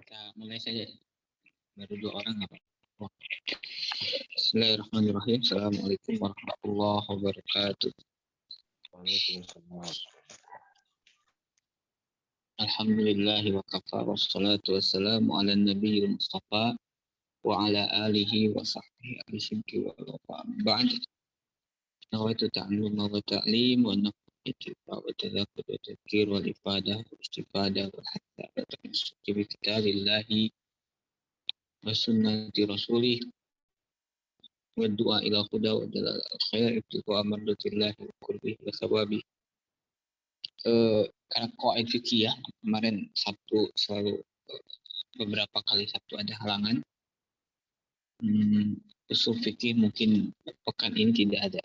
Kita mulai saja. Baru 2 orang apa? Bismillahirrahmanirrahim. Assalamualaikum warahmatullahi wabarakatuh. Waalaikumsalam. Alhamdulillahi wa kafa wassalatu wassalamu ala nabiyil mustafa wa ala alihi wa sahbihi alisimki wa lafa ba'd. Nawaitu ta'alluma wa ta'lim wa nafa'ati wa tadhakur wa tadhkir wal ifadah wa istifadah wa hatta wa tamassuki bi kitabillahi wa sunnati rasulih wa du'a ila huda wa jalal al-khair ibtiqa amratillahi wa qurbihi wa sawabi. Karena qaid fikih ya, kemarin Sabtu selalu beberapa kali Sabtu ada halangan. Usul fikih mungkin pekan ini tidak ada.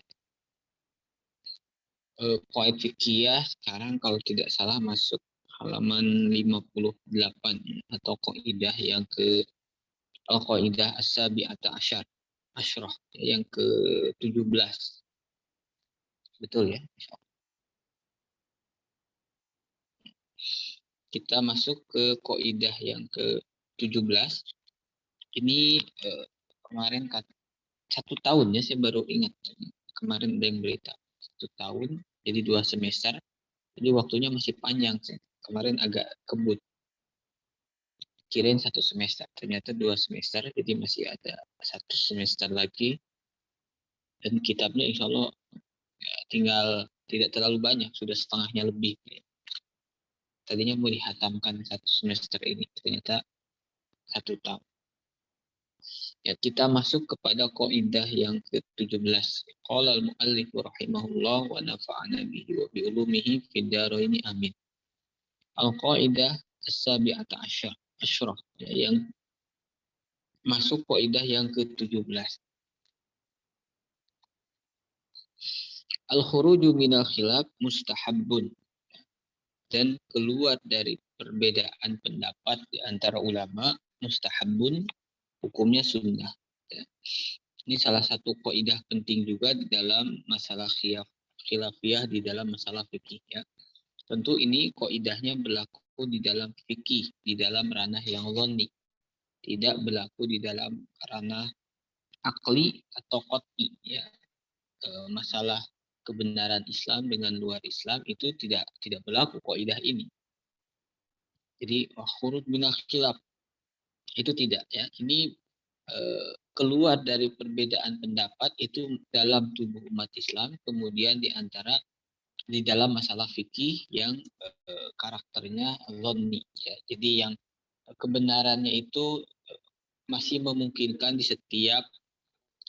Qaid fikih ya, sekarang kalau tidak salah masuk halaman 58 atau qaidah yang ke qaidah as-sabi'ata asyrah yang ke-17. Betul ya? Kita masuk ke qaidah yang ke-17. Ini kemarin 1 tahun ya, saya baru ingat. Kemarin ada yang berita. 1 tahun, jadi 2 semester. Jadi waktunya masih panjang. Kemarin agak kebut. Kirain 1 semester. Ternyata 2 semester, jadi masih ada 1 semester lagi. Dan kitabnya insya Allah ya, tinggal tidak terlalu banyak. Sudah setengahnya lebih. Tadinya mau dihatamkan 1 semester ini. Ternyata 1 tahun. Ya, kita masuk kepada qaidah yang ke-17. Qala al-muallif rahimahullah wa nafa'ana bihi wa bi ulumihi fid dharain amin. Al-qaidah as-sabi'ata asyrah, ya, yang masuk qaidah yang ke-17. Al-khuruju minal khilaf mustahabbun. Dan keluar dari perbedaan pendapat di antara ulama mustahabbun, hukumnya sunnah. Ya. Ini salah satu kaidah penting juga di dalam masalah khilafiyah di dalam masalah fikih ya. Tentu ini kaidahnya berlaku di dalam fikih, di dalam ranah yang dhanni. Tidak berlaku di dalam ranah akli atau qat'i ya. Masalah kebenaran Islam dengan luar Islam itu tidak berlaku kaidah ini. Jadi khurud minal khilaf itu tidak ya. Ini keluar dari perbedaan pendapat itu dalam tubuh umat Islam, kemudian di dalam masalah fikih yang karakternya dhanni ya. Jadi yang kebenarannya itu masih memungkinkan di setiap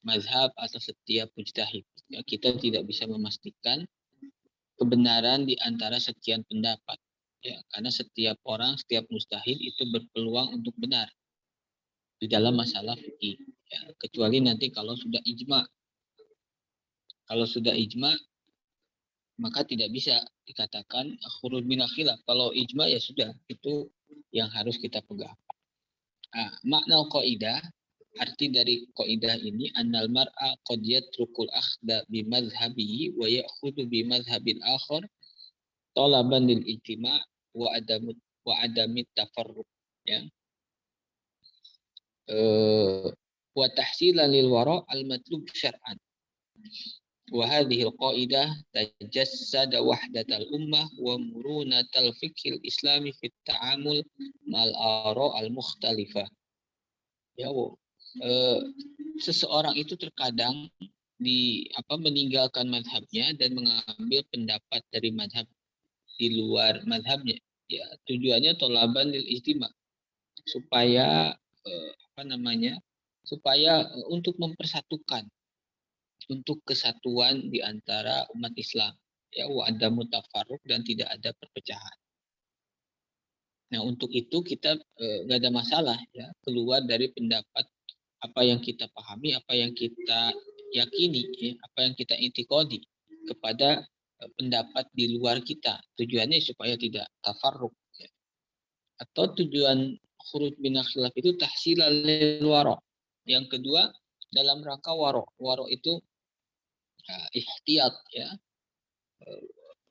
mazhab atau setiap mujtahid. Ya, kita tidak bisa memastikan kebenaran di antara sekian pendapat. Ya, karena setiap orang, setiap mujtahid itu berpeluang untuk benar di dalam masalah fikih. Ya, kecuali nanti kalau sudah ijma. Kalau sudah ijma, maka tidak bisa dikatakan khurud minal khilaf. Kalau ijma ya sudah, itu yang harus kita pegang. Nah, makna qaidah, arti dari qaidah ini, annal mar'a qad yatrukul akhda bi madhhabihi wa ya'khudhu bi madhhabil akhar talaban lil ijtima' wa adamit tafarruq ya. Wa tahsilan lil wara' al matlub syar'an. Wa hadhihi al-qaidah tajassada wahdatal ummah wa murunatal fiqhil islami fit ta'amul mal ara' al-mukhtalifah. Ya, seseorang itu terkadang meninggalkan madhabnya dan mengambil pendapat dari madhab di luar madhabnya. Ya, tujuannya tolaban lil ijtima, supaya untuk mempersatukan, untuk kesatuan di antara umat Islam. Ya, wa ada mutafarruq dan tidak ada perpecahan. Nah, untuk itu kita nggak ada masalah ya, keluar dari pendapat apa yang kita pahami, apa yang kita yakini, ya, apa yang kita intikodi kepada pendapat di luar kita. Tujuannya supaya tidak tafarruq. Ya. Atau tujuan khuruj minal khilaf itu tahsilal lil wara'. Yang kedua, dalam rangka wara'. Wara' itu ihtiyat ya.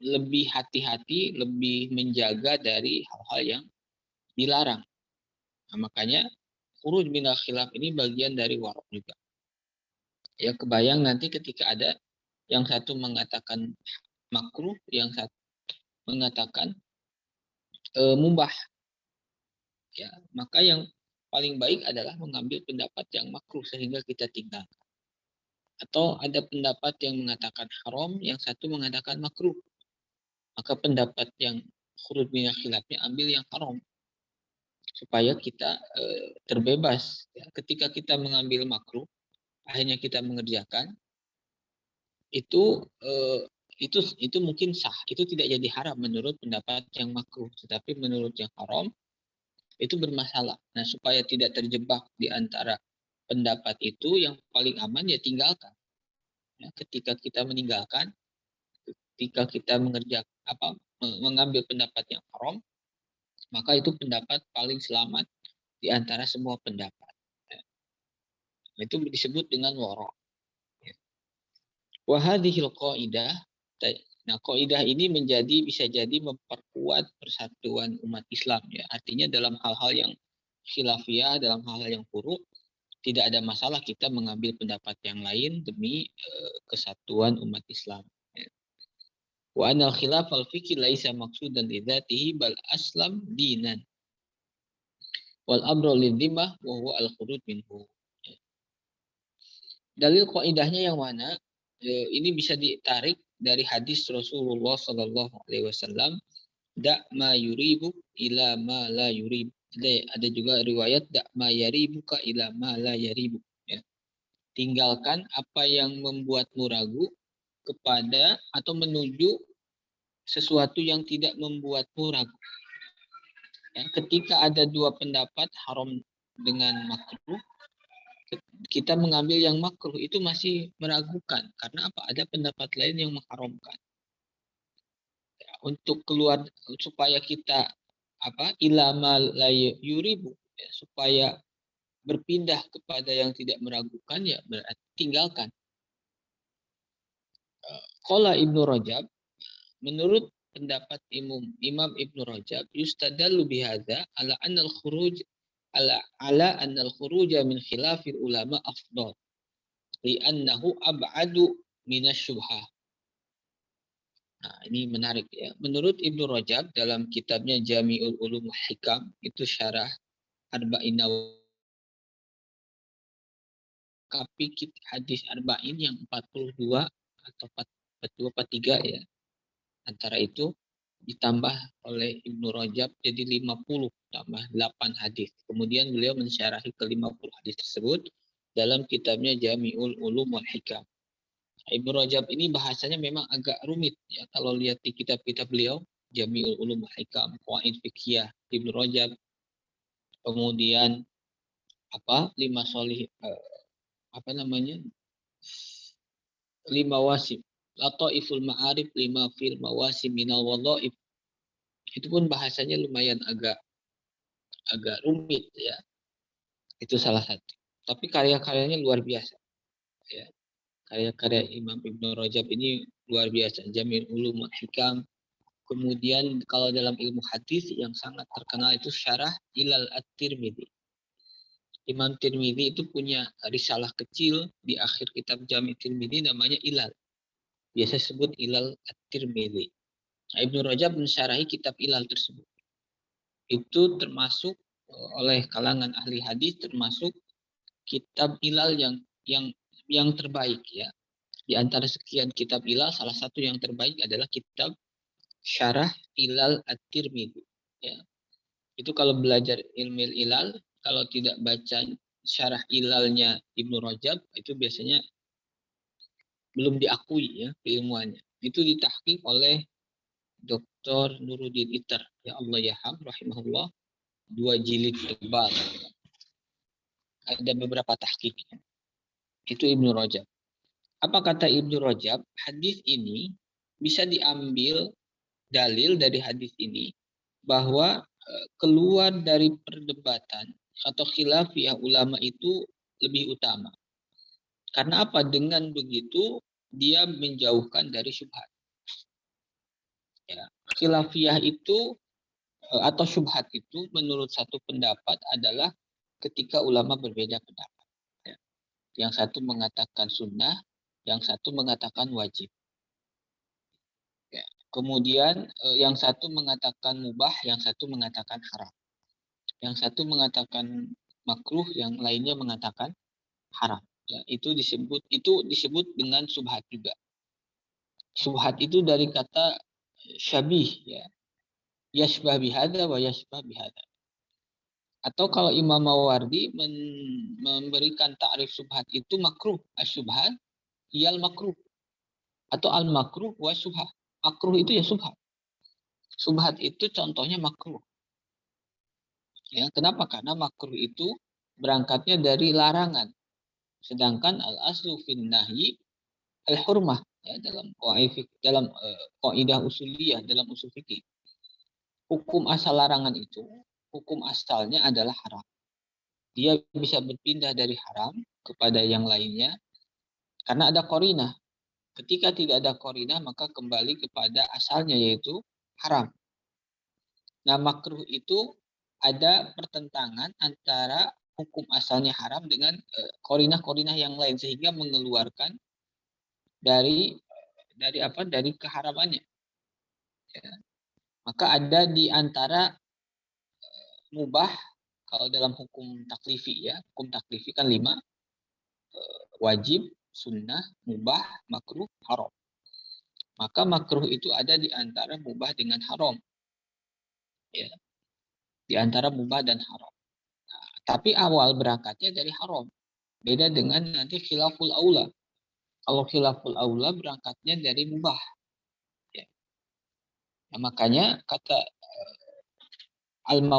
Lebih hati-hati, lebih menjaga dari hal-hal yang dilarang. Nah, makanya khuruj minal khilaf ini bagian dari warok juga. Ya kebayang nanti ketika ada yang satu mengatakan makruh, yang satu mengatakan mubah. Ya, maka yang paling baik adalah mengambil pendapat yang makruh sehingga kita tinggal. Atau ada pendapat yang mengatakan haram, yang satu mengatakan makruh. Maka pendapat yang khuruj minal khilafnya ambil yang haram supaya kita terbebas. Ya, ketika kita mengambil makruh, akhirnya kita mengerjakan itu itu mungkin sah, itu tidak jadi haram menurut pendapat yang makruh, tetapi menurut yang haram itu bermasalah. Nah, supaya tidak terjebak di antara pendapat itu, yang paling aman ya tinggalkan. Ya, ketika kita meninggalkan, ketika kita mengambil pendapat yang haram, maka itu pendapat paling selamat di antara semua pendapat. Ya, itu disebut dengan wara'. Wa hadhil qaidah. Nah, kaidah ini bisa jadi memperkuat persatuan umat Islam ya. Artinya dalam hal-hal yang khilafiyah, dalam hal-hal yang furu', tidak ada masalah kita mengambil pendapat yang lain demi kesatuan umat Islam. Ya. Wa anal khilaf al fikih laisa maqsudan li dzatihi bal aslam dinan. Wal amru lidhimah wa huwa al khuruj minhu. Dalil kaidahnya yang mana? Ini bisa ditarik dari hadis Rasulullah Sallallahu Alaihi Wasallam, dak ma yuribu ila ma la yurib. Ada juga riwayat dak ma yaribuka ila ma la yaribu. Ya. Tinggalkan apa yang membuatmu ragu kepada atau menuju sesuatu yang tidak membuatmu ragu. Ya, ketika ada dua pendapat haram dengan makruh, kita mengambil yang makruh itu masih meragukan karena apa? Ada pendapat lain yang mengharamkan. Ya, untuk keluar supaya kita ilama la yuribu, ya, supaya berpindah kepada yang tidak meragukan ya berarti tinggalkan. Qala Ibnu Rajab, menurut pendapat Imam Ibnu Rajab, yustadallu bihadza ala anna al-khuruj ala anna al-khuruj min khilafil ulama afdal li'annahu ab'adu minasyubhah. Nah, ini menarik ya. Menurut Ibnu Rajab dalam kitabnya Jami'ul Ulum Hikam, itu syarah Arba'in Nawawi, hadis Arba'in yang 42 atau 42 43 ya. Antara itu ditambah oleh Ibnu Rajab jadi 50 tambah 8 hadis. Kemudian beliau mensyarahi ke-50 hadis tersebut dalam kitabnya Jami'ul Ulum wal Hikam. Ibnu Rajab ini bahasanya memang agak rumit ya, kalau lihat di kitab-kitab beliau, Jami'ul Ulum wal Hikam, Qawaid Fiqhiyah Ibnu Rajab, kemudian lima solih lima wasim, Lataiful Ma'arif, lima fil mawasim minal wadhaif. Itu pun bahasanya lumayan agak rumit ya. Itu salah satu. Tapi karya-karyanya luar biasa. Ya. Karya-karya Imam Ibnu Rajab ini luar biasa. Jami'ul Ulum wal Hikam. Kemudian kalau dalam ilmu hadis yang sangat terkenal itu syarah Ilal At-Tirmidzi. Imam Tirmidzi itu punya risalah kecil di akhir kitab Jami' Tirmidzi namanya Ilal. Biasa sebut Ilal At-Tirmidzi. Nah, Ibnu Rajab mensyarahi kitab Ilal tersebut. Itu termasuk oleh kalangan ahli hadis termasuk kitab Ilal yang terbaik ya. Di antara sekian kitab Ilal, salah satu yang terbaik adalah kitab Syarah Ilal At-Tirmidzi. Ya. Itu kalau belajar ilmu Ilal, kalau tidak baca Syarah Ilalnya Ibnu Rajab, itu biasanya belum diakui ya keilmuannya. Itu ditahqiq oleh Dr. Nuruddin Itar, ya Allah yaham rahimahullah, 2 jilid tebal. Ada beberapa tahqiqnya. Itu Ibnu Rajab. Apa kata Ibnu Rajab? Hadis ini bisa diambil dalil dari hadis ini bahwa keluar dari perdebatan atau khilafiyah ulama itu lebih utama. Karena apa? Dengan begitu dia menjauhkan dari syubhat. Ya. Khilafiyah itu atau syubhat itu menurut satu pendapat adalah ketika ulama berbeda pendapat. Ya. Yang satu mengatakan sunnah, yang satu mengatakan wajib. Ya. Kemudian yang satu mengatakan mubah, yang satu mengatakan haram. Yang satu mengatakan makruh, yang lainnya mengatakan haram. Ya, itu disebut dengan subhat juga. Subhat itu dari kata syabih, ya. Yashbah bihada wa yashbah bihada. Atau kalau Imam Mawardi memberikan ta'rif subhat itu makruh. Asyubhat iyal makruh. Atau al makruh wa subhat. Makruh itu ya subhat. Subhat itu contohnya makruh. Ya, kenapa? Karena makruh itu berangkatnya dari larangan. Sedangkan al-aslu fin nahyi al-hurmah, ya, dalam kaidah usuliyah, dalam usul fikih. Hukum asal larangan itu, hukum asalnya adalah haram. Dia bisa berpindah dari haram kepada yang lainnya karena ada qarinah. Ketika tidak ada qarinah maka kembali kepada asalnya yaitu haram. Nah, makruh itu ada pertentangan antara hukum asalnya haram dengan qarinah-qarinah yang lain sehingga mengeluarkan dari keharamannya. Ya. Maka ada di antara mubah, kalau dalam hukum taklifi, ya, hukum taklifi kan 5, wajib, sunnah, mubah, makruh, haram. Maka makruh itu ada di antara mubah dengan haram, ya, di antara mubah dan haram. Nah, tapi awal berangkatnya dari haram. Beda dengan nanti khilaful aula. Kalau khilaful aula berangkatnya dari mubah. Ya. Nah, makanya kata Imam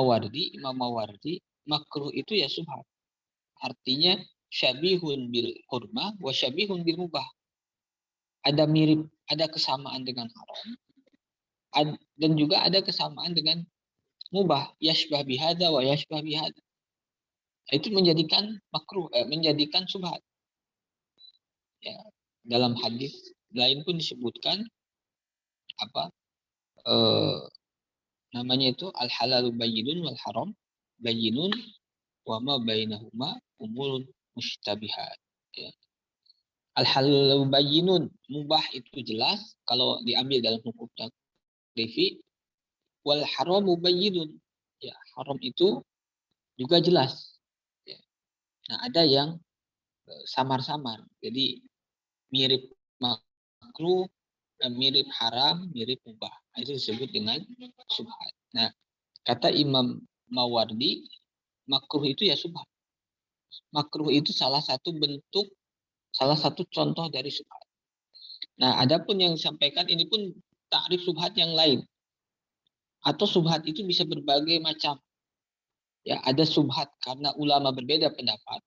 Mawardi, makruh itu ya subhat. Artinya syabihun bil hurmah wa syabihun bil mubah. Ada mirip, ada kesamaan dengan haram, dan juga ada kesamaan dengan mubah. Yashbah bihada wa yashbah bihada. Itu menjadikan makruh, menjadikan subhat. Ya. Dalam hadis lain pun disebutkan apa? Namanya itu al halalu bayyinun wal haram bayyinun wa ma bainahuma umurun mushtabihat. Ya. Al halalu bayyinun, mubah itu jelas kalau diambil dalam hukum taklifi, wal haramu bayyinun. Ya, haram itu juga jelas. Ya. Nah, ada yang samar-samar. Jadi mirip makruh, mirip haram, mirip mubah. Itu disebut dengan subhat. Nah, kata Imam Mawardi, makruh itu ya subhat. Makruh itu salah satu contoh dari subhat. Nah, adapun yang disampaikan ini pun takrif subhat yang lain. Atau subhat itu bisa berbagai macam. Ya, ada subhat karena ulama berbeda pendapat.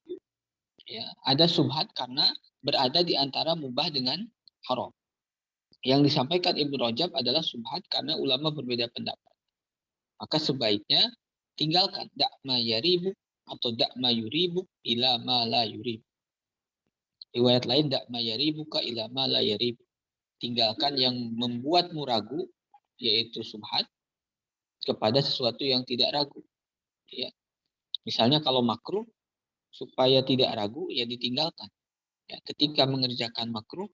Ya, ada subhat karena berada di antara mubah dengan haram. Yang disampaikan Ibnu Rajab adalah subhat karena ulama berbeda pendapat. Maka sebaiknya tinggalkan dakma yaribu atau dakma yuribu ila ma la yuribu. Riwayat lain dakma yaribu ka ila ma la yaribu. Tinggalkan yang membuatmu ragu, yaitu subhat, kepada sesuatu yang tidak ragu. Ya. Misalnya kalau makruh, supaya tidak ragu, ya ditinggalkan. Ya, ketika mengerjakan makruh,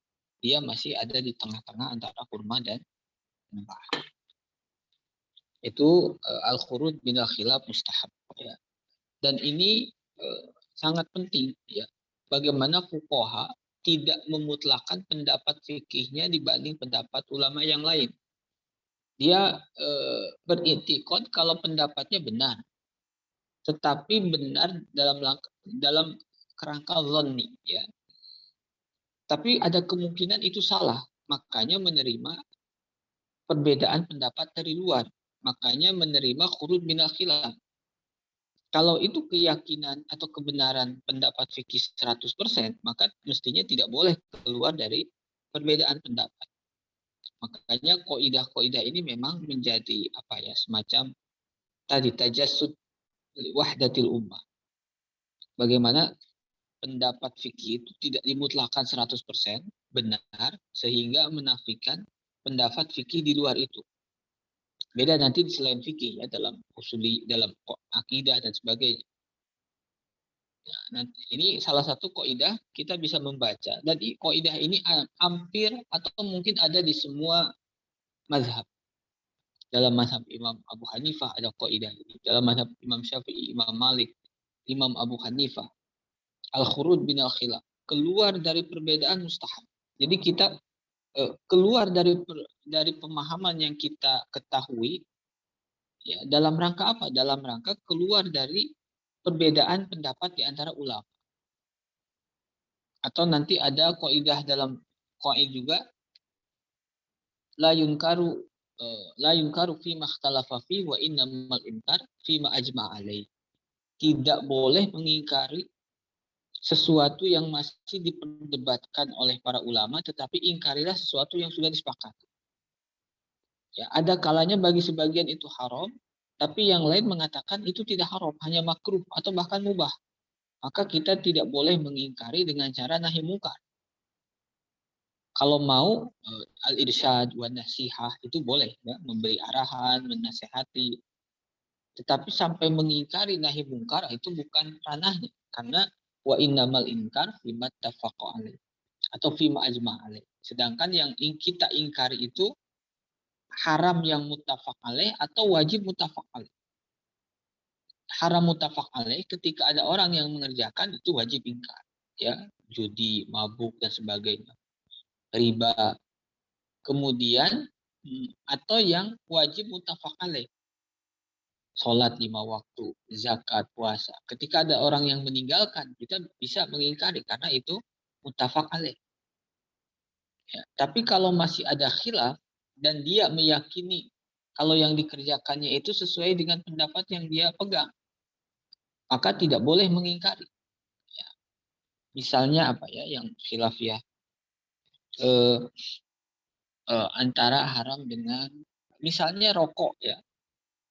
dia masih ada di tengah-tengah antara kurma dan mubah. Itu al-khuruj minal khilaf mustahab. Ya. Dan ini sangat penting. Ya. Bagaimana fuqaha tidak memutlakan pendapat fikihnya dibanding pendapat ulama yang lain. Dia berintikad kalau pendapatnya benar, tetapi benar dalam kerangka zonni, ya. Tapi ada kemungkinan itu salah, makanya menerima perbedaan pendapat dari luar, makanya menerima khuruj minal khilaf. Kalau itu keyakinan atau kebenaran pendapat fikih 100%, maka mestinya tidak boleh keluar dari perbedaan pendapat. Makanya kaidah-kaidah ini memang menjadi semacam tadi tajassud wahdatil ummah. Bagaimana pendapat fikih itu tidak dimutlakan 100% benar sehingga menafikan pendapat fikih di luar itu. Beda nanti di selain fikih ya, dalam usuli, dalam akidah dan sebagainya. Ya, nanti ini salah satu kaidah kita bisa membaca, dan kaidah ini hampir atau mungkin ada di semua mazhab. Dalam mazhab Imam Abu Hanifah ada kaidah ini. Dalam mazhab Imam Syafi'i, Imam Malik, Imam Abu Hanifah, al-khuruj bin al-khilaf, keluar dari perbedaan mustahab. Jadi kita keluar dari pemahaman yang kita ketahui, ya, dalam rangka apa? Dalam rangka keluar dari perbedaan pendapat di antara ulama. Atau nanti ada kaidah dalam qaid juga, la yunkaru fi ma ikhtalafa fi wa innamal inkar fi ma ajma' alaih. Tidak boleh mengingkari sesuatu yang masih diperdebatkan oleh para ulama, tetapi ingkarilah sesuatu yang sudah disepakati. Ya, ada kalanya bagi sebagian itu haram, tapi yang lain mengatakan itu tidak haram, hanya makruh atau bahkan mubah. Maka kita tidak boleh mengingkari dengan cara nahi mungkar. Kalau mau al-irsyad wa nasihah itu boleh, ya, memberi arahan, menasehati. Tetapi sampai mengingkari nahi mungkar itu bukan ranahnya, karena wa innamal inkar fima tafaqa alaih atau fima ajma' alaih. Sedangkan yang kita ingkari itu haram yang muttafaq alaih atau wajib muttafaq alaih. Haram muttafaq alaih ketika ada orang yang mengerjakan itu wajib ingkar, ya, judi, mabuk dan sebagainya, riba. Kemudian atau yang wajib muttafaq alaih, sholat 5 waktu, zakat, puasa. Ketika ada orang yang meninggalkan, kita bisa mengingkari karena itu muttafaq alaih. Ya, tapi kalau masih ada khilaf dan dia meyakini kalau yang dikerjakannya itu sesuai dengan pendapat yang dia pegang, maka tidak boleh mengingkari. Ya, misalnya apa ya yang khilaf ya, antara haram dengan misalnya rokok ya.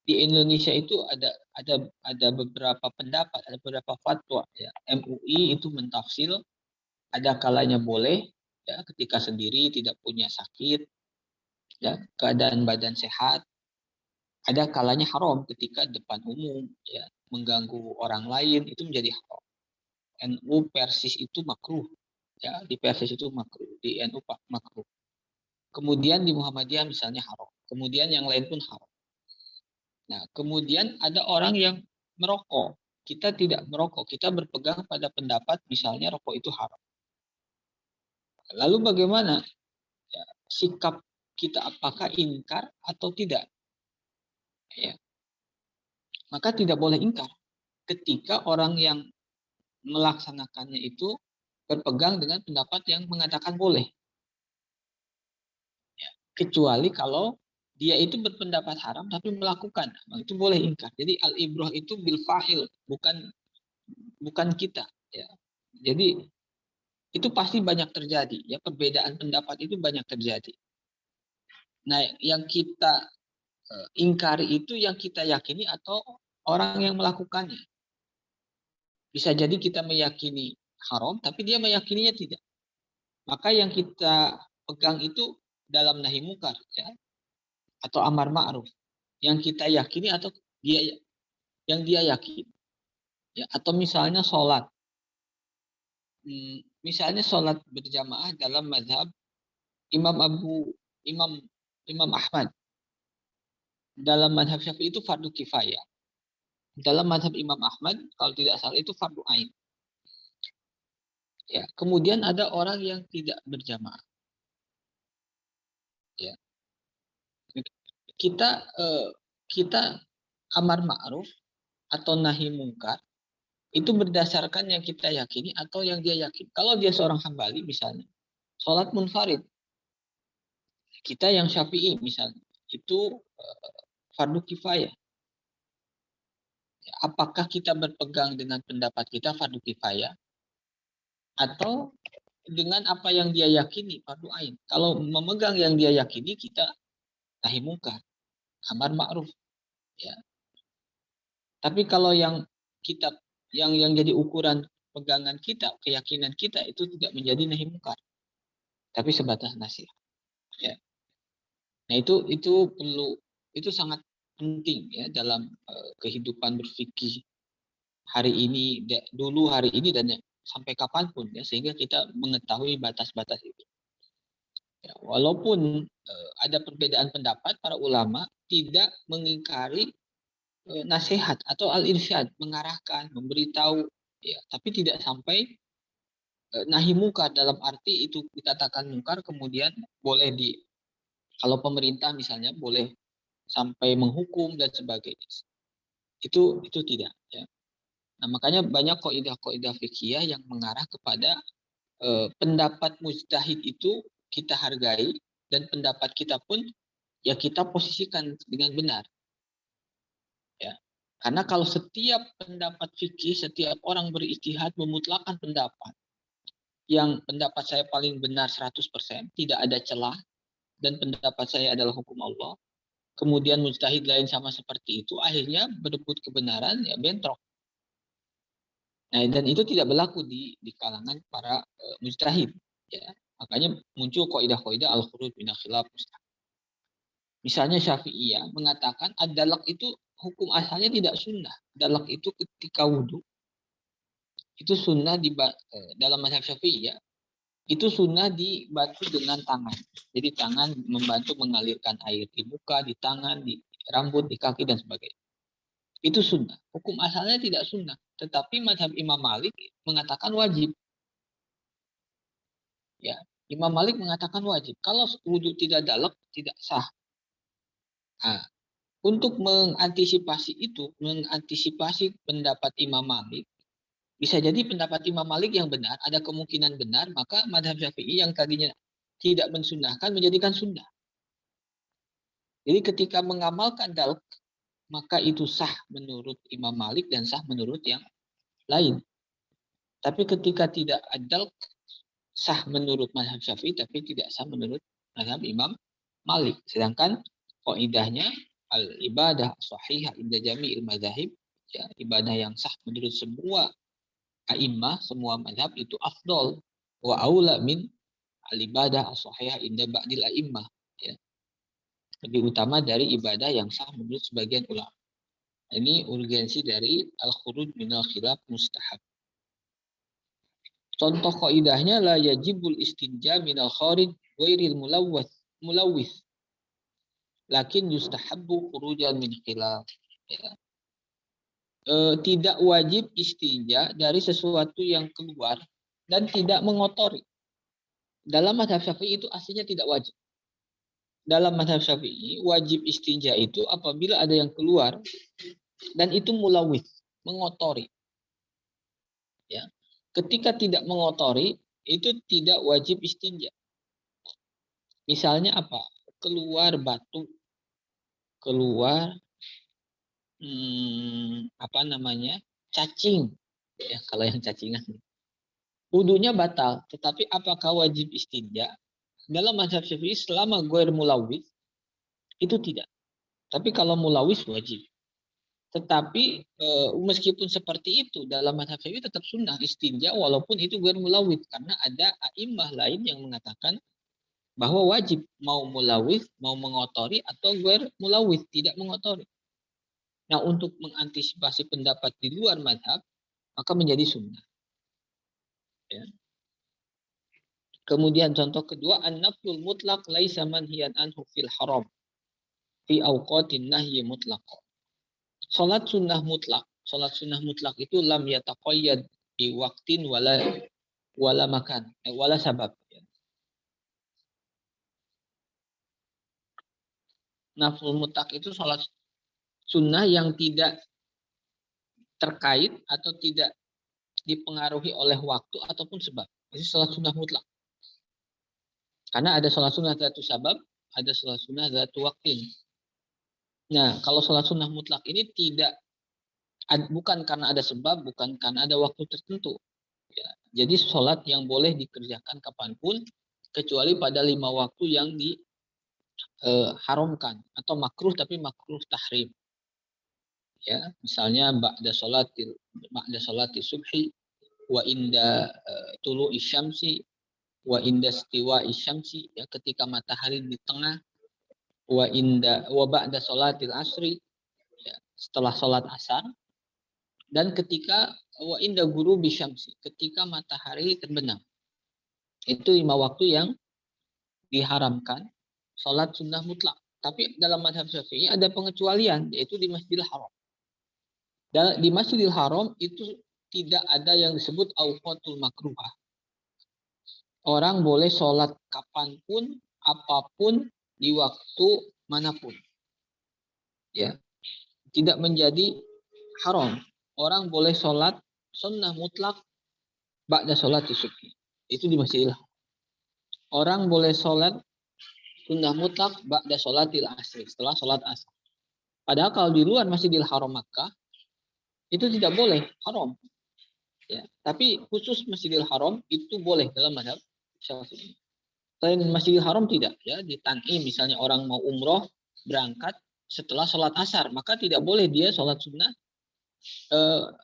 Di Indonesia itu ada beberapa pendapat, ada beberapa fatwa ya. MUI itu mentafsir ada kalanya boleh ya ketika sendiri tidak punya sakit ya, keadaan badan sehat. Ada kalanya haram ketika depan umum ya, mengganggu orang lain itu menjadi haram. NU Persis itu makruh ya, di Persis itu makruh, di NU makruh. Kemudian di Muhammadiyah misalnya haram. Kemudian yang lain pun haram. Nah, kemudian ada orang yang merokok. Kita tidak merokok, kita berpegang pada pendapat misalnya rokok itu haram. Lalu bagaimana ya, sikap kita, apakah ingkar atau tidak? Ya. Maka tidak boleh ingkar ketika orang yang melaksanakannya itu berpegang dengan pendapat yang mengatakan boleh. Ya. Kecuali kalau dia itu berpendapat haram tapi melakukan, itu boleh ingkar. Jadi al-ibrah itu bil fa'il, bukan kita. Ya. Jadi itu pasti banyak terjadi. Ya, perbedaan pendapat itu banyak terjadi. Nah, yang kita ingkari itu yang kita yakini atau orang yang melakukannya. Bisa jadi kita meyakini haram, tapi dia meyakininya tidak. Maka yang kita pegang itu dalam nahi mungkar, ya, atau amar ma'ruf. Yang kita yakini atau yang dia yakini. Ya, atau misalnya sholat. Misalnya sholat berjamaah dalam mazhab Imam Imam Ahmad. Dalam mazhab Syafi'i itu fardu kifayah. Dalam mazhab Imam Ahmad kalau tidak salah itu fardu ain. Ya, kemudian ada orang yang tidak berjamaah. Ya. Kita amar ma'ruf atau nahi mungkar itu berdasarkan yang kita yakini atau yang dia yakini. Kalau dia seorang hambali misalnya, sholat munfarid. Kita yang Syafi'i misalnya, itu fardu kifayah. Apakah kita berpegang dengan pendapat kita fardu kifayah atau dengan apa yang dia yakini fardu ain? Kalau memegang yang dia yakini, kita nahi mungkar, amar ma'ruf, ya. Tapi kalau yang kita yang jadi ukuran pegangan kita, keyakinan kita itu tidak menjadi nahi mungkar, tapi sebatas nasihat. Ya. Nah itu itu sangat penting ya dalam kehidupan berfikih hari ini, dulu, hari ini, dan sampai kapanpun ya, sehingga kita mengetahui batas-batas itu. Ya, walaupun ada perbedaan pendapat, para ulama tidak mengingkari nasihat atau al-irsyad, mengarahkan, memberitahu, ya, tapi tidak sampai nahi mungkar, dalam arti itu dikatakan mungkar kemudian boleh kalau pemerintah misalnya boleh sampai menghukum dan sebagainya. Itu tidak ya. Nah, makanya banyak kaidah-kaidah fikih yang mengarah kepada pendapat mujtahid itu kita hargai, dan pendapat kita pun ya kita posisikan dengan benar. Ya. Karena kalau setiap pendapat fikih, setiap orang berijtihad memutlakan pendapat, yang pendapat saya paling benar 100%, tidak ada celah, dan pendapat saya adalah hukum Allah, kemudian mujtahid lain sama seperti itu, akhirnya berebut kebenaran, ya bentrok. Nah, dan itu tidak berlaku di kalangan para mujtahid. Ya. Makanya muncul kaidah-kaidah al-khuruj min khilaf mustahab. Misalnya Syafi'iyah mengatakan ad-dalaq itu hukum asalnya tidak sunnah. Dalaq itu ketika wudhu, itu sunnah dalam mazhab Syafi'iyah, itu sunnah dibantu dengan tangan. Jadi tangan membantu mengalirkan air di muka, di tangan, di rambut, di kaki, dan sebagainya. Itu sunnah. Hukum asalnya tidak sunnah. Tetapi mazhab Imam Malik mengatakan wajib. Ya, Imam Malik mengatakan wajib. Kalau wudhu tidak dalaq, tidak sah. Nah, untuk mengantisipasi pendapat Imam Malik, bisa jadi pendapat Imam Malik yang benar, ada kemungkinan benar, maka mazhab Syafi'i yang tadinya tidak mensunnahkan menjadikan sunnah. Jadi ketika mengamalkan dalq, maka itu sah menurut Imam Malik dan sah menurut yang lain. Tapi ketika tidak ada, sah menurut mazhab Syafi'i tapi tidak sah menurut mazhab Imam Malik. Sedangkan kaidahnya al-ibadah sahihah inda jami'il madzahib, ya, ibadah yang sah menurut semua a'immah, semua mazhab itu afdol wa aula min al-ibadah sahihah inda ba'dil a'immah, ya. Lebih utama dari ibadah yang sah menurut sebagian ulama. Ini urgensi dari al-khuruj minal khilaf mustahab. Contoh kaidahnya la yajibul istinja minal kharij ghairil mulawwith. Lakin yustahabbu khurujan min khilaf. Ya. Tidak wajib istinja dari sesuatu yang keluar dan tidak mengotori. Dalam mazhab Syafi'i itu aslinya tidak wajib. Dalam mazhab Syafi'i wajib istinja itu apabila ada yang keluar dan itu mulawith, mengotori. Ya. Ketika tidak mengotori, itu tidak wajib istinja. Misalnya apa? Keluar batu, keluar cacing. Ya, kalau yang cacingan. Wudunya batal, tetapi apakah wajib istinja? Dalam mazhab Syafi'i selama ghair mulawith itu tidak. Tapi kalau mulawith wajib. Tetapi meskipun seperti itu dalam mazhab Syafi'i tetap sunnah istinja walaupun itu ghair mulawith, karena ada a'immah lain yang mengatakan bahwa wajib mau mulawith, mau mengotori atau ghair mulawith, tidak mengotori. Nah, untuk mengantisipasi pendapat di luar mazhab, maka menjadi sunnah. Ya. Kemudian contoh kedua, an-naflul mutlaq laisa manhiyan anhu fil haram fi awqatin nahyi mutlaq. Salat sunnah mutlak itu lam yataqayyad bi waqtin wala makan, wala sabab. Naflul mutlak itu salat sunnah yang tidak terkait atau tidak dipengaruhi oleh waktu ataupun sebab. Itu salat sunnah mutlak. Karena ada salat sunnah dzatu sabab, ada salat sunnah dzatu waqtin. Nah, kalau salat sunnah mutlak ini bukan karena ada sebab, bukan karena ada waktu tertentu. Ya, jadi sholat yang boleh dikerjakan kapanpun, kecuali pada 5 waktu yang diharamkan atau makruh tapi makruh tahrim. Ya, misalnya ba'da sholati subhi wa inda tulu'i syamsi wa inda istiwa'i syamsi, ya, ketika matahari di tengah wa ba'da sholatil asri, ya, setelah sholat asar, dan ketika wa inda ghurubi syamsi, ketika matahari terbenam. Itu 5 waktu yang diharamkan sholat sunnah mutlak. Tapi dalam mazhab Syafi'i ada pengecualian, yaitu di Masjidil Haram. Dan di Masjidil Haram itu tidak ada yang disebut awqatul makruhah. Orang boleh sholat kapanpun, apapun, di waktu manapun. Ya, tidak menjadi haram. Orang boleh sholat sunnah mutlak ba'da sholat subhi. Itu di Masjidil Haram. Orang boleh sholat sunnah mutlak ba'da sholatil asri, setelah sholat asar. Padahal kalau di luar Masjidil Haram Makkah, itu tidak boleh, haram. Ya, tapi khusus Masjidil Haram itu boleh dalam mazhab Syafi'i. Selain Masjidil Haram tidak, ya. Di Tan'im misalnya orang mau umroh berangkat setelah sholat asar, maka tidak boleh dia sholat sunnah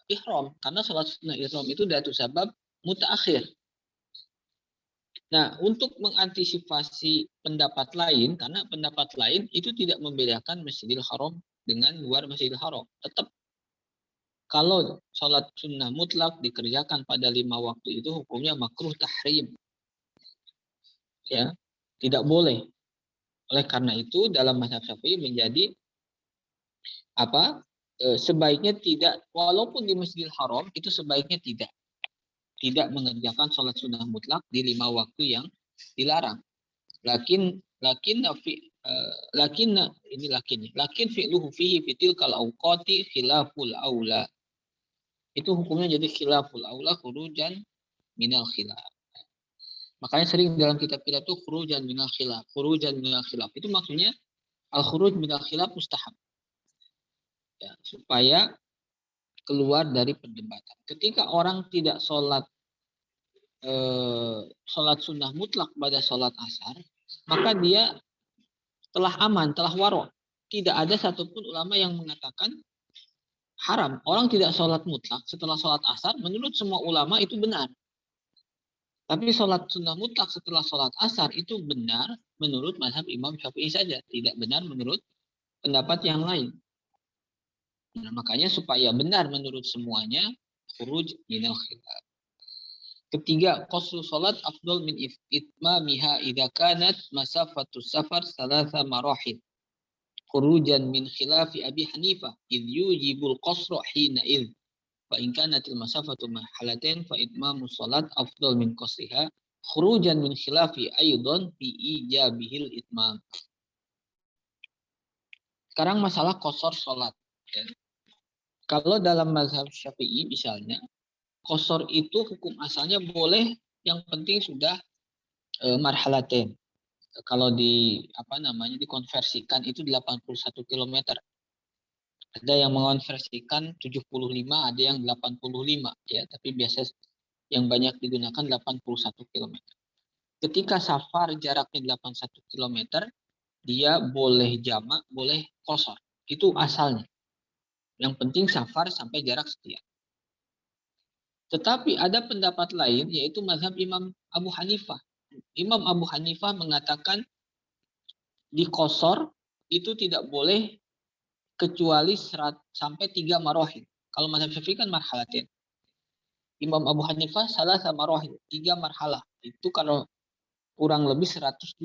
ihram, karena sholat sunnah ihram itu datu sabab mutaakhir. Nah, untuk mengantisipasi pendapat lain, karena pendapat lain itu tidak membedakan Masjidil Haram dengan luar Masjidil Haram. Tetap kalau sholat sunnah mutlak dikerjakan pada 5 waktu itu hukumnya makruh tahrim. Ya, tidak boleh. Oleh karena itu dalam mazhab Syafi'i menjadi sebaiknya tidak, walaupun di Masjidil Haram itu sebaiknya tidak mengerjakan sholat sunnah mutlak di 5 waktu yang dilarang. Lakin fi'luhu fihi fitil kal awqati khilaful aula. Itu hukumnya jadi khilaful aula, khurujan minal khilaf. Makanya sering dalam kitab kita tuh khurujan minal khilaf. Itu maksudnya al-khuruj minal khilaf mustahab. Ya, supaya keluar dari perdebatan. Ketika orang tidak sholat sunnah mutlak pada sholat asar, maka dia telah aman, telah waro. Tidak ada satupun ulama yang mengatakan haram. Orang tidak sholat mutlak setelah sholat asar, menurut semua ulama itu benar. Tapi sholat sunnah mutlak setelah sholat asar itu benar menurut mazhab Imam Syafi'i saja. Tidak benar menurut pendapat yang lain. Nah, makanya supaya benar menurut semuanya, khuruj minal khilaf. Ketiga, qasru salat afdal min itmamiha idza kanat masafatus safar salasa marahil. Khurujan min khilafi Abi Hanifah idh yujibul qasra hina idh. Fa in kanatil masafatu mahalatain fa itmamu salat afdal min qasriha. Khurujan min khilafi aydan fi ijabihil itmam. Sekarang masalah qasar salat. Ya. Kalau dalam mazhab Syafi'i misalnya, qasar itu hukum asalnya boleh, yang penting sudah marhalatain. Kalau dikonversikan itu 81 km. Ada yang mengonversikan 75, ada yang 85 ya, tapi biasa yang banyak digunakan 81 km. Ketika safar jaraknya 81 km, dia boleh jamak, boleh qasar. Itu asalnya. Yang penting safar sampai jarak sekian. Tetapi ada pendapat lain, yaitu mazhab Imam Abu Hanifah. Imam Abu Hanifah mengatakan di qasar itu tidak boleh kecuali sampai 3 marohil. Kalau mazhab Syafi'i kan marhalatin. Imam Abu Hanifah salah sama marohil, 3 marhalah. Itu kalau kurang lebih 123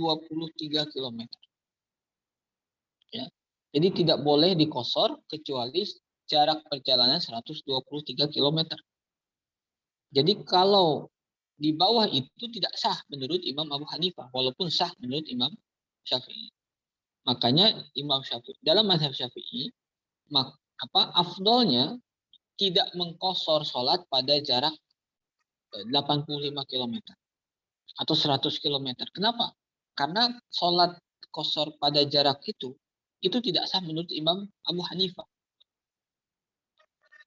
km. Ya. Jadi tidak boleh dikosor kecuali jarak perjalanan 123 km. Jadi kalau di bawah itu tidak sah menurut Imam Abu Hanifah, walaupun sah menurut Imam Syafi'i. Makanya Imam Syafi'i dalam mazhab Syafi'i afdolnya tidak mengkosor sholat pada jarak 85 km atau 100 km. Kenapa? Karena sholat kosor pada jarak itu tidak sah menurut Imam Abu Hanifah.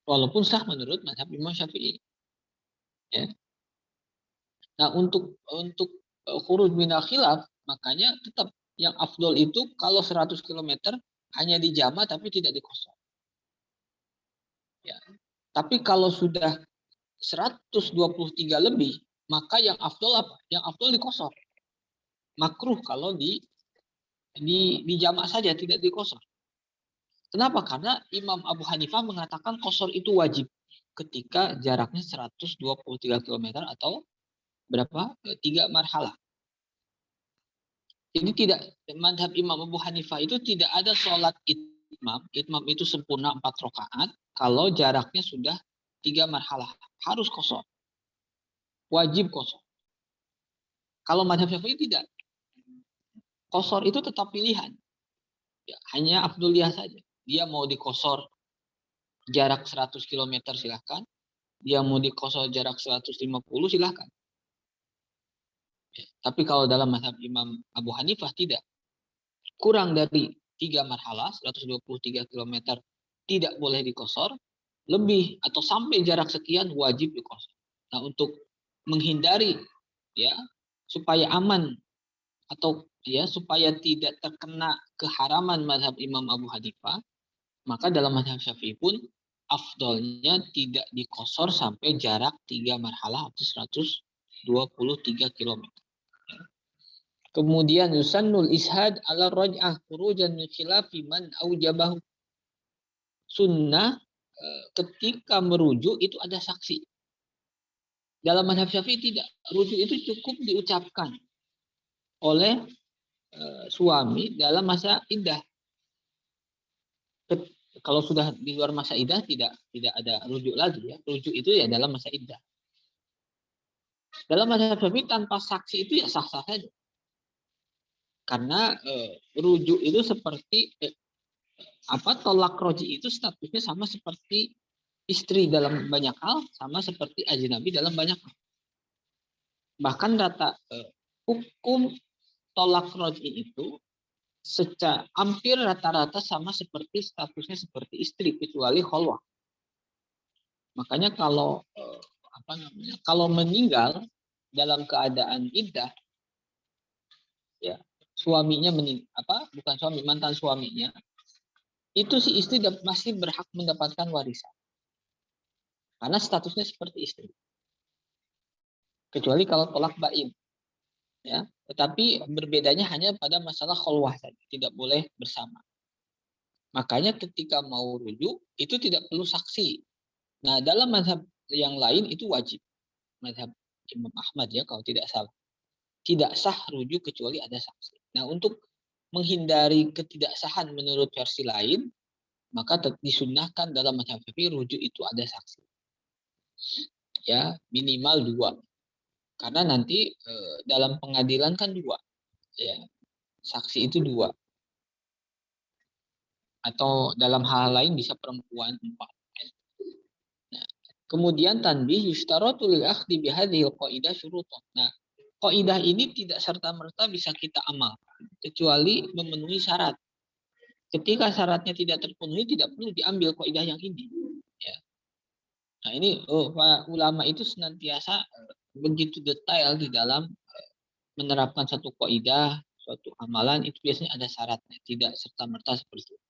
Walaupun sah menurut mazhab Imam Syafi'i. Ya. Nah, untuk khuruj minal khilaf, makanya tetap yang afdol itu kalau 100 km hanya dijama tapi tidak dikosor. Ya. Tapi kalau sudah 123 lebih, maka yang afdol apa? Yang afdol dikosor. Makruh kalau di jamak saja, tidak di qasar. Kenapa? Karena Imam Abu Hanifah mengatakan qasar itu wajib ketika jaraknya 123 km atau berapa? 3 marhalah. Jadi tidak, madhab Imam Abu Hanifah itu tidak ada sholat itmam. Itmam itu sempurna 4 rakaat kalau jaraknya sudah 3 marhalah. Harus qasar. Wajib qasar. Kalau madhab Syafi'i tidak. Qasar itu tetap pilihan. Ya, hanya afdoliyah saja. Dia mau diqasar jarak 100 km silahkan. Dia mau diqasar jarak 150 silahkan. Tapi kalau dalam mazhab Imam Abu Hanifah tidak. Kurang dari 3 marhalah, 123 km tidak boleh diqasar. Lebih atau sampai jarak sekian wajib diqasar. Nah, untuk menghindari ya supaya aman atau ya supaya tidak terkena keharaman mazhab Imam Abu Hanifah, maka dalam mazhab Syafi'i pun afdolnya tidak diqasar sampai jarak 3 marhalah atau 123 km. Kemudian yusannul ishad ala raj'ah khurujan min khilafi man aujabahu. Sunnah ketika merujuk itu ada saksi. Dalam mazhab Syafi'i tidak. Rujuk itu cukup diucapkan oleh suami dalam masa iddah. Kalau sudah di luar masa iddah tidak ada rujuk lagi ya. Rujuk itu ya dalam masa iddah. Dalam mazhab Syafi'i tanpa saksi itu ya sah-sah saja. Karena rujuk itu seperti tolak roji itu statusnya sama seperti istri dalam banyak hal, sama seperti ajnabi dalam banyak hal. Bahkan hukum tolak roji itu hampir rata-rata sama seperti statusnya seperti istri kecuali kholwah. Makanya kalau kalau meninggal dalam keadaan iddah, ya suaminya bukan suami, mantan suaminya, itu si istri masih berhak mendapatkan warisan. Karena statusnya seperti istri. Kecuali kalau tolak bain. Ya, tetapi berbedanya hanya pada masalah kholwah saja, tidak boleh bersama. Makanya ketika mau rujuk itu tidak perlu saksi. Nah, dalam mazhab yang lain itu wajib. Mazhab Imam Ahmad ya kalau tidak salah. Tidak sah rujuk kecuali ada saksi. Nah, untuk menghindari ketidaksahan menurut versi lain, maka disunnahkan dalam mazhab Syafi'i rujuk itu ada saksi. Ya, minimal 2. Karena nanti dalam pengadilan kan 2. Ya. Saksi itu 2. Atau dalam hal lain bisa perempuan 4. Nah, kemudian tanbih yustaratu lil akhdi bihadhil qaidah syurutun. Nah, kaidah ini tidak serta-merta bisa kita amalkan kecuali memenuhi syarat. Ketika syaratnya tidak terpenuhi, tidak perlu diambil kaidah yang ini. Ya. Nah, ini ulama itu senantiasa begitu detail di dalam menerapkan satu kaidah, suatu amalan itu biasanya ada syaratnya, tidak serta-merta seperti itu.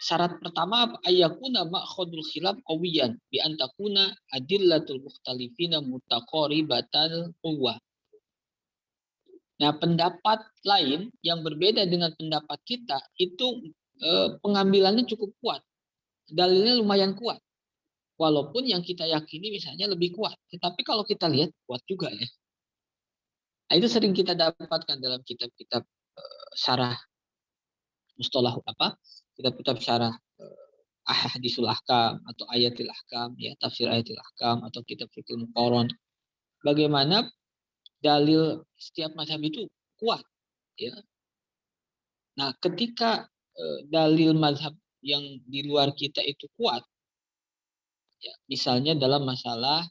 Syarat pertama ayakuna ma'khadul khilaf qawiyan bi antakuna adillatul mukhtalifina mutaqaribatal quwwah. Nah, pendapat lain yang berbeda dengan pendapat kita itu pengambilannya cukup kuat. Dalilnya lumayan kuat. Walaupun yang kita yakini misalnya lebih kuat. Tetapi kalau kita lihat kuat juga ya. Nah, itu sering kita dapatkan dalam kitab-kitab syarah mustalah kitab-kitab syarah ahadisul ahkam atau ayatil ahkam ya, tafsir ayatil ahkam atau kitab fikih muqarron. Bagaimana dalil setiap mazhab itu kuat ya. Nah, ketika dalil mazhab yang di luar kita itu kuat ya, misalnya dalam masalah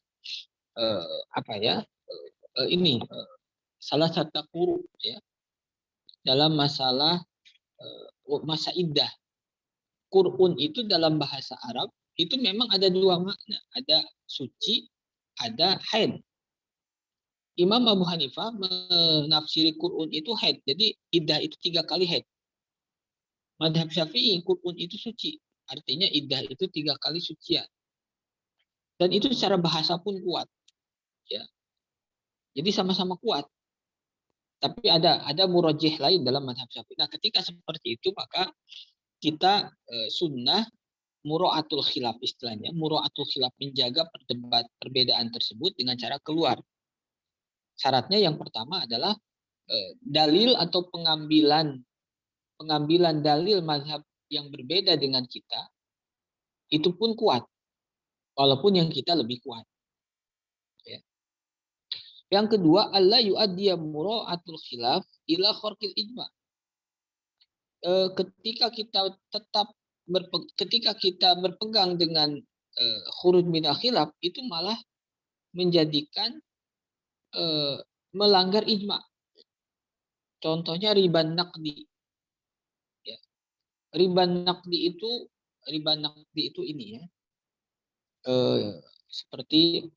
salah satu guru ya, dalam masalah masa iddah. Qur'un itu dalam bahasa Arab itu memang ada 2 makna, ada suci, ada haid. Imam Abu Hanifah menafsiri Qur'un itu haid, jadi iddah itu 3 kali haid. Madhab Syafi'i Qur'un itu suci, artinya iddah itu 3 kali sucian. Dan itu secara bahasa pun kuat, ya. Jadi sama-sama kuat. Tapi ada murajih lain dalam mazhab Syafi'i. Nah, ketika seperti itu maka kita sunnah mura'atul khilaf istilahnya. Mura'atul khilaf, menjaga perbedaan tersebut dengan cara keluar. Syaratnya yang pertama adalah dalil atau pengambilan dalil mazhab yang berbeda dengan kita itu pun kuat, walaupun yang kita lebih kuat. Ya. Yang kedua, alla yu'addiya mura'atul khilaf ila kharqil ijma. Ketika kita berpegang dengan khuruj minal khilaf, itu malah menjadikan melanggar ijma. Contohnya riban naqdi. Ya. Riban naqdi itu ini ya. Seperti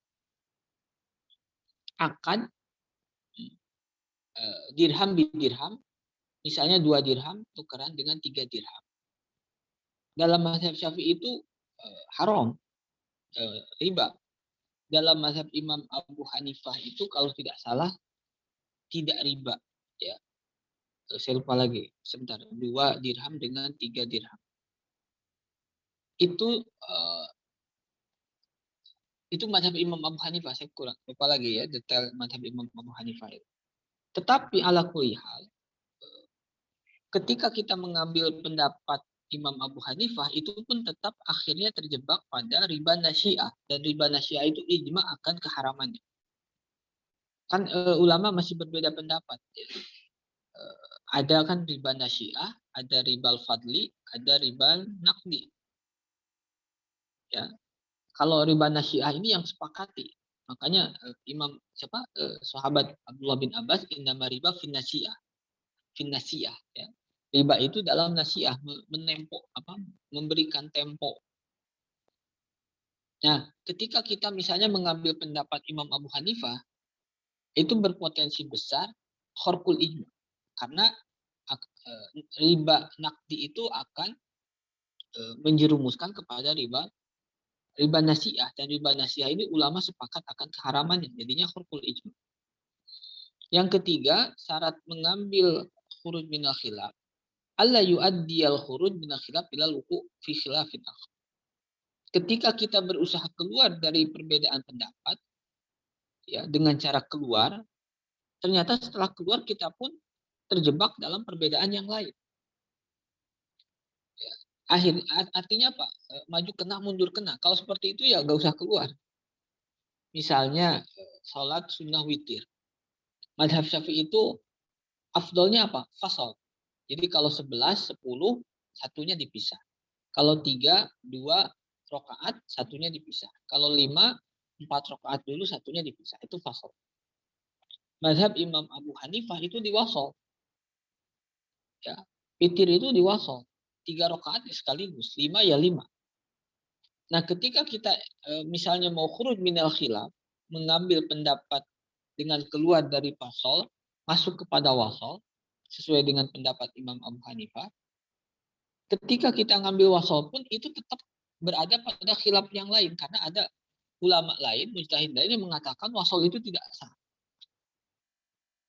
akad dirham bidirham, misalnya 2 dirham tukeran dengan 3 dirham. Dalam mazhab Syafi'i itu haram, riba. Dalam mazhab Imam Abu Hanifah itu kalau tidak salah tidak riba. Ya, saya lupa lagi. Sebentar, 2 dirham dengan 3 dirham. Itu mazhab Imam Abu Hanifah. Saya kurang lupa lagi ya detail mazhab Imam Abu Hanifah itu. Tetapi ala kulli hal, ketika kita mengambil pendapat Imam Abu Hanifah, itu pun tetap akhirnya terjebak pada riba nasyiyah. Dan riba nasyiyah itu ijma akan keharamannya. Kan ulama masih berbeda pendapat. Ya. Ada kan riba nasyiyah, ada ribal fadli, ada ribal naqdi. Ya. Kalau riba nasyiyah ini yang sepakati. Makanya sahabat Abdullah bin Abbas, innama riba fin nasyiyah. Ya. Riba itu dalam nasiah, memberikan tempo. Nah, ketika kita misalnya mengambil pendapat Imam Abu Hanifah, itu berpotensi besar kharqul ijma. Karena riba naqdi itu akan menjerumuskan kepada riba nasiah. Dan riba nasiah ini ulama sepakat akan keharamannya. Jadinya kharqul ijma. Yang ketiga, syarat mengambil khuruj minal khilaf, alla yu'addiyal khuruj minal khilaf ila luku fi khilafin akhar. Ketika kita berusaha keluar dari perbedaan pendapat, ya, dengan cara keluar, ternyata setelah keluar kita pun terjebak dalam perbedaan yang lain. Ya. Artinya apa? Maju kena, mundur kena. Kalau seperti itu ya nggak usah keluar. Misalnya sholat sunnah witir. Madhab Syafi'i itu afdolnya apa? Fasal. Jadi kalau 11, 10, satunya dipisah. Kalau 3, 2 rakaat, satunya dipisah. Kalau 5, 4 rakaat dulu, satunya dipisah. Itu fasal. Mazhab Imam Abu Hanifah itu diwasal. Ya, witir itu diwasal. 3 rakaat sekaligus, 5 ya 5. Nah, ketika kita misalnya mau khuruj minal khilaf, mengambil pendapat dengan keluar dari fasal, masuk kepada wasal, sesuai dengan pendapat Imam Abu Hanifah, ketika kita ngambil wasal pun itu tetap berada pada khilaf yang lain. Karena ada ulama lain, mujtahid lain yang mengatakan wasal itu tidak sah.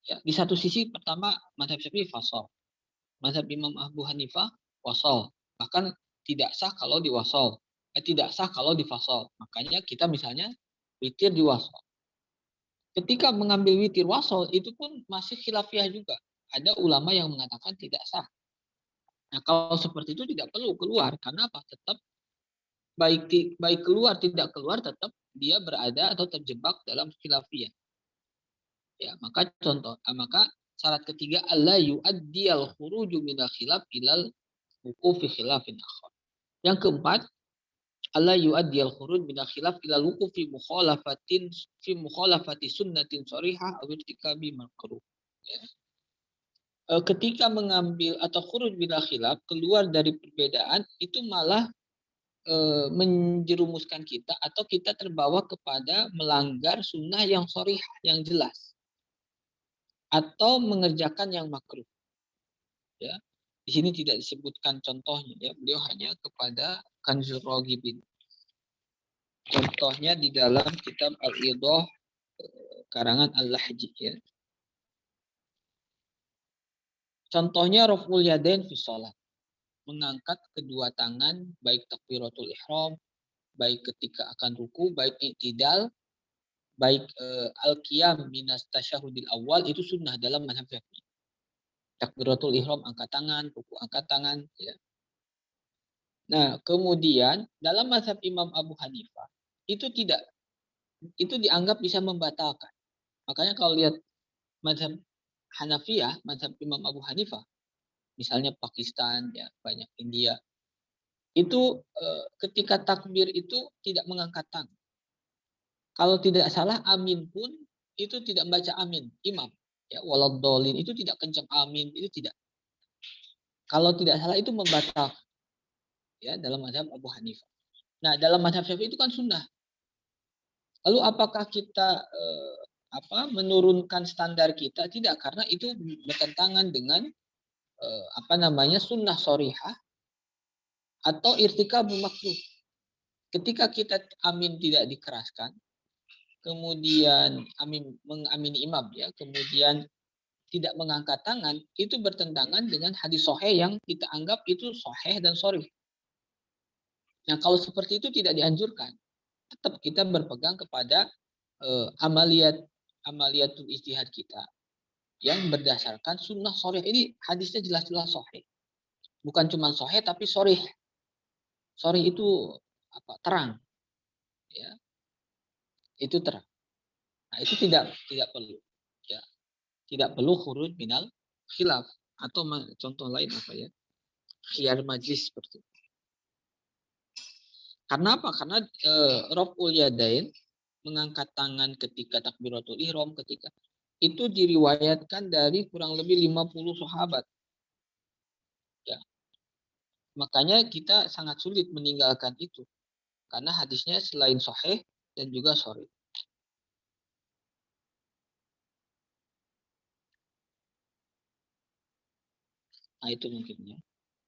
Ya, di satu sisi pertama mazhab Syafi'i fasal. Mazhab Imam Abu Hanifah wasal. Bahkan tidak sah kalau di wasal. Tidak sah kalau di fasal. Makanya kita misalnya witir di wasal. Ketika mengambil witir wasal itu pun masih khilafiyah juga. Ada ulama yang mengatakan tidak sah. Nah, kalau seperti itu tidak perlu keluar. Karena apa? Tetap baik keluar tidak keluar tetap dia berada atau terjebak dalam khilafiyah. Ya, maka syarat ketiga alla yu'addiyal khuruju minal khilaf ilal wuqufi khilafin akhar. Yang keempat, alla yu'addiyal khuruj minal khilaf ilal wuqufi mukhalafati sunnatin sharihah aw irtikabi makruh. Ya. Ketika mengambil atau khuruj minal khilaf, keluar dari perbedaan, itu malah menjerumuskan kita atau kita terbawa kepada melanggar sunnah yang sharihah, yang jelas. Atau mengerjakan yang makruh. Ya. Di sini tidak disebutkan contohnya, ya. Beliau hanya kepada Kanzul Raghibin. Contohnya di dalam kitab Al-Idah karangan Al-Lahji, ya. Contohnya raf'ul yadain fi shalah. Mengangkat kedua tangan baik takbiratul ihram, baik ketika akan ruku, baik i'tidal, baik al-qiyam minas tasyahudil awal itu sunnah dalam mazhab Syafi'i. Takbiratul ihram angkat tangan, ruku angkat tangan, ya. Nah, kemudian dalam mazhab Imam Abu Hanifah itu tidak, itu dianggap bisa membatalkan. Makanya kalau lihat mazhab Hanafiyah, mazhab Imam Abu Hanifah, misalnya Pakistan, ya banyak India, itu ketika takbir itu tidak mengangkat tangan. Kalau tidak salah amin pun itu tidak membaca amin, imam. Ya, waladhdallin itu tidak kencang amin, itu tidak. Kalau tidak salah itu membatalkan, ya, dalam mazhab Abu Hanifah. Nah, dalam mazhab Syafi'i itu kan sunnah. Lalu apakah kita menurunkan standar kita? Tidak, karena itu bertentangan dengan sunnah sorihah atau irtikabul makruh. Ketika kita amin tidak dikeraskan, kemudian amin mengamini imam, ya, kemudian tidak mengangkat tangan, itu bertentangan dengan hadis sahih yang kita anggap itu sahih dan sharih. Nah, kalau seperti itu tidak dianjurkan. Tetap kita berpegang kepada amaliatul ijtihad kita yang berdasarkan sunnah sharih. Ini hadisnya jelas-jelas sahih. Bukan cuma sahih tapi sharih. Sharih itu terang, ya. Itu terang. Nah, itu tidak perlu, ya. Tidak perlu khuruj minal khilaf, atau contoh lain khiyar majlis seperti itu. Karena apa? Karena raf'ul yadain, mengangkat tangan ketika takbiratul ihram, ketika itu diriwayatkan dari kurang lebih 50 sahabat. Ya. Makanya kita sangat sulit meninggalkan itu. Karena hadisnya selain sahih dan juga sharih. Nah, itu mungkin, ya.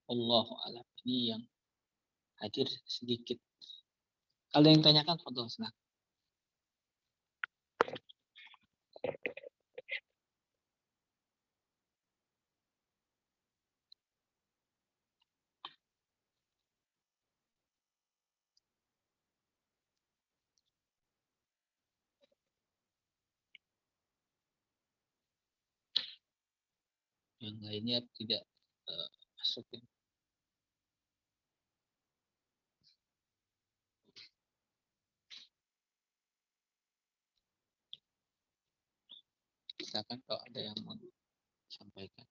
Allahu a'lam. Ini yang hadir sedikit. Kalau yang tanyakan, fadhol, silakan. Yang lainnya tidak masuk. Silakan kalau ada yang mau disampaikan.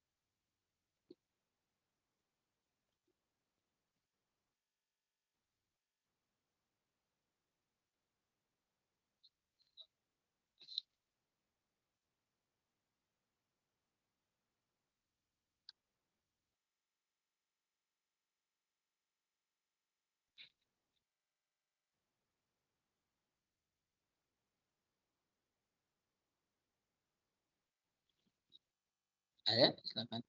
Ada, silakan.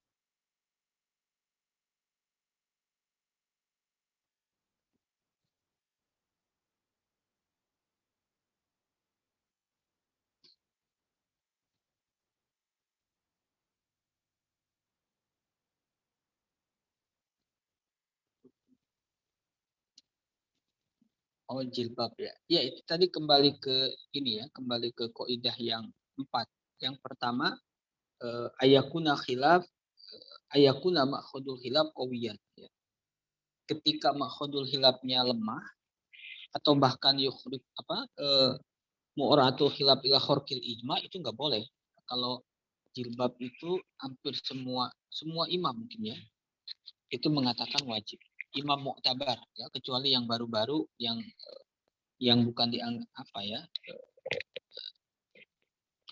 Oh, jilbab, ya. Ya, itu tadi kembali ke ini, ya, kembali ke kaidah yang 4. Yang pertama, ayakuna khilaf, ayakuna makhudul khilaf qawiyan, ya. Ketika makhudul khilafnya lemah atau bahkan yukhrib mu'ratul khilaf ila khurqil ijma, itu enggak boleh. Kalau jilbab itu hampir semua imam mungkin, ya, itu mengatakan wajib. Imam mu'tabar, ya, kecuali yang baru-baru yang bukan dianggap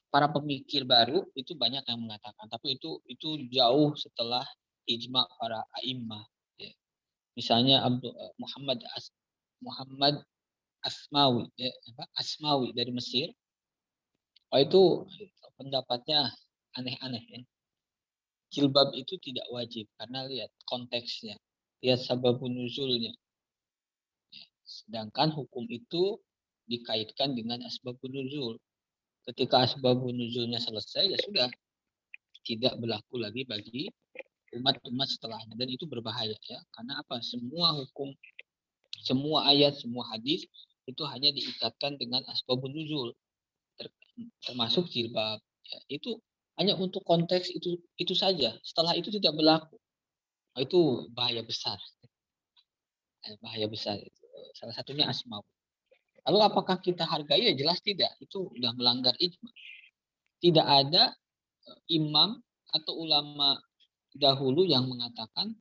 para pemikir baru itu banyak yang mengatakan, tapi itu jauh setelah ijma para a'immah, ya. Misalnya Muhammad Asmawi, ya, Asmawi dari Mesir. Itu pendapatnya aneh-aneh, ya. Jilbab itu tidak wajib karena lihat konteksnya, lihat sababun nuzulnya. Sedangkan hukum itu dikaitkan dengan asbabun nuzul. Ketika asbabun nuzulnya selesai, ya sudah, tidak berlaku lagi bagi umat-umat setelahnya, dan itu berbahaya ya. Karena apa? Semua hukum, semua ayat, semua hadis itu hanya diikatkan dengan asbabun nuzul, termasuk jilbab. Ya, itu hanya untuk konteks itu saja. Setelah itu tidak berlaku. Itu bahaya besar. Bahaya besar itu. Salah satunya asma. Lalu apakah kita hargai? Ya jelas tidak. Itu sudah melanggar ijma. Tidak ada imam atau ulama dahulu yang mengatakan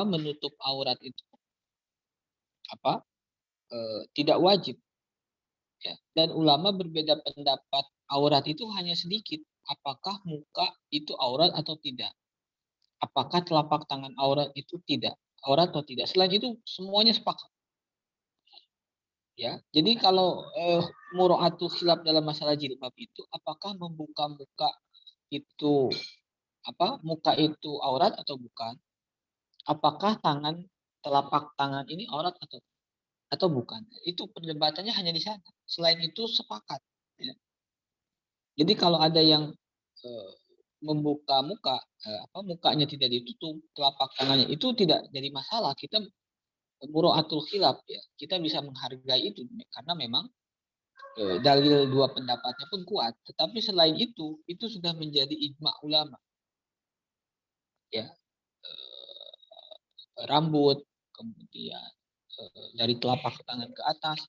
menutup aurat itu tidak wajib. Ya. Dan ulama berbeda pendapat, aurat itu hanya sedikit. Apakah muka itu aurat atau tidak? Apakah telapak tangan aurat itu tidak aurat atau tidak? Selain itu semuanya sepakat. Ya, jadi kalau mura'atul khilaf dalam masalah jilbab itu, apakah membuka muka itu muka itu aurat atau bukan? Apakah telapak tangan ini aurat atau bukan? Itu perdebatannya hanya di sana. Selain itu sepakat. Ya. Jadi kalau ada yang membuka muka, mukanya tidak ditutup, telapak tangannya itu tidak jadi masalah. Kita mura'atul khilaf ya. Kita bisa menghargai itu karena memang dalil dua pendapatnya pun kuat. Tetapi selain itu sudah menjadi ijma ulama. Ya, rambut, kemudian dari telapak tangan ke atas,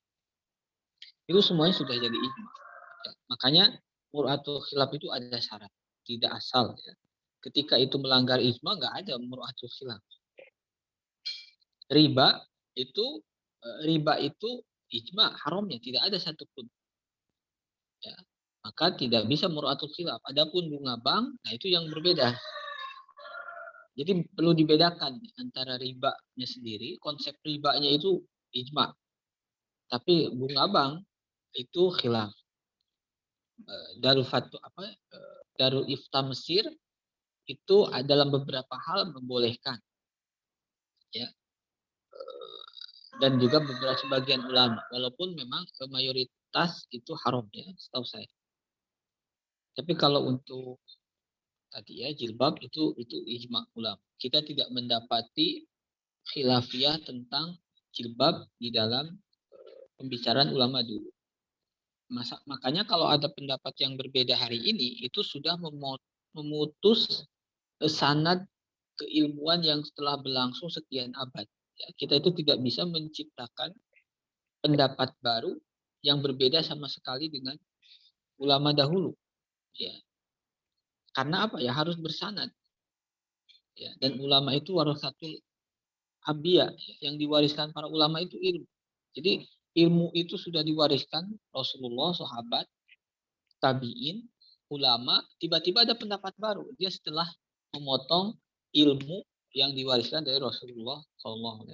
itu semuanya sudah jadi ijma. Ya, makanya mur'atul khilaf itu ada syarat, tidak asal. Ya. Ketika itu melanggar ijma, nggak ada mur'atul khilaf. Riba itu ijma haramnya, tidak ada satupun. Ya. Maka tidak bisa mur'atul khilaf. Adapun bunga bank, nah itu yang berbeda. Jadi perlu dibedakan antara ribanya sendiri, konsep ribanya itu ijma. Tapi bunga bank itu khilaf. Darul Ifta Mesir itu dalam beberapa hal membolehkan. Ya. Dan juga beberapa sebagian ulama, walaupun memang mayoritas itu haram ya, setahu saya. Tapi kalau untuk tadi ya jilbab itu ijma ulama. Kita tidak mendapati khilafiyah tentang jilbab di dalam pembicaraan ulama dulu. Makanya kalau ada pendapat yang berbeda hari ini itu sudah memutus sanad keilmuan yang telah berlangsung sekian abad. Ya, kita itu tidak bisa menciptakan pendapat baru yang berbeda sama sekali dengan ulama dahulu. Ya. Karena apa ya, harus bersanad. Ya, dan ulama itu warasatul anbiya, yang diwariskan para ulama itu ilmu. Jadi ilmu itu sudah diwariskan Rasulullah, sahabat, tabiin, ulama, tiba-tiba ada pendapat baru. Dia setelah memotong ilmu yang diwariskan dari Rasulullah SAW.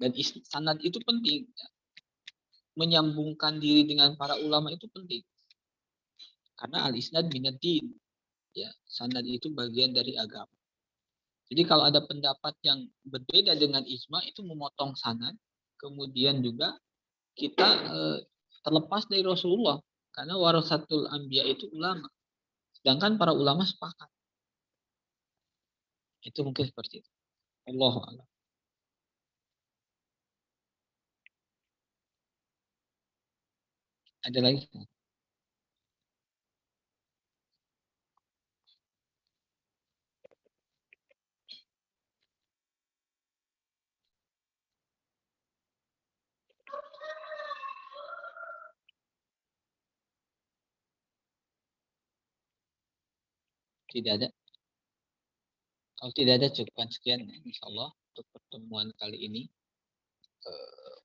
Dan sanad itu penting. Menyambungkan diri dengan para ulama itu penting. Karena al-isnad minad-din. Ya, sanad itu bagian dari agama. Jadi kalau ada pendapat yang berbeda dengan ijma itu memotong sanad, kemudian juga kita terlepas dari Rasulullah. Karena warasatul anbiya itu ulama. Sedangkan para ulama sepakat. Itu mungkin seperti itu. Allahu a'lam. Ada lagi? Tidak ada. Kalau tidak ada cukupkan sekian insya Allah untuk pertemuan kali ini.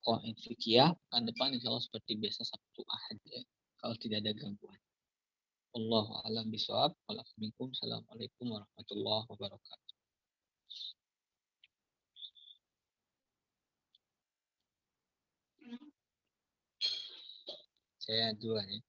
Qawaid fikih pekan depan insya Allah seperti biasa Sabtu Ahad ya. Kalau tidak ada gangguan. Allahu a'lam bishawab. Assalamualaikum warahmatullahi wabarakatuh. Saya duluan ya.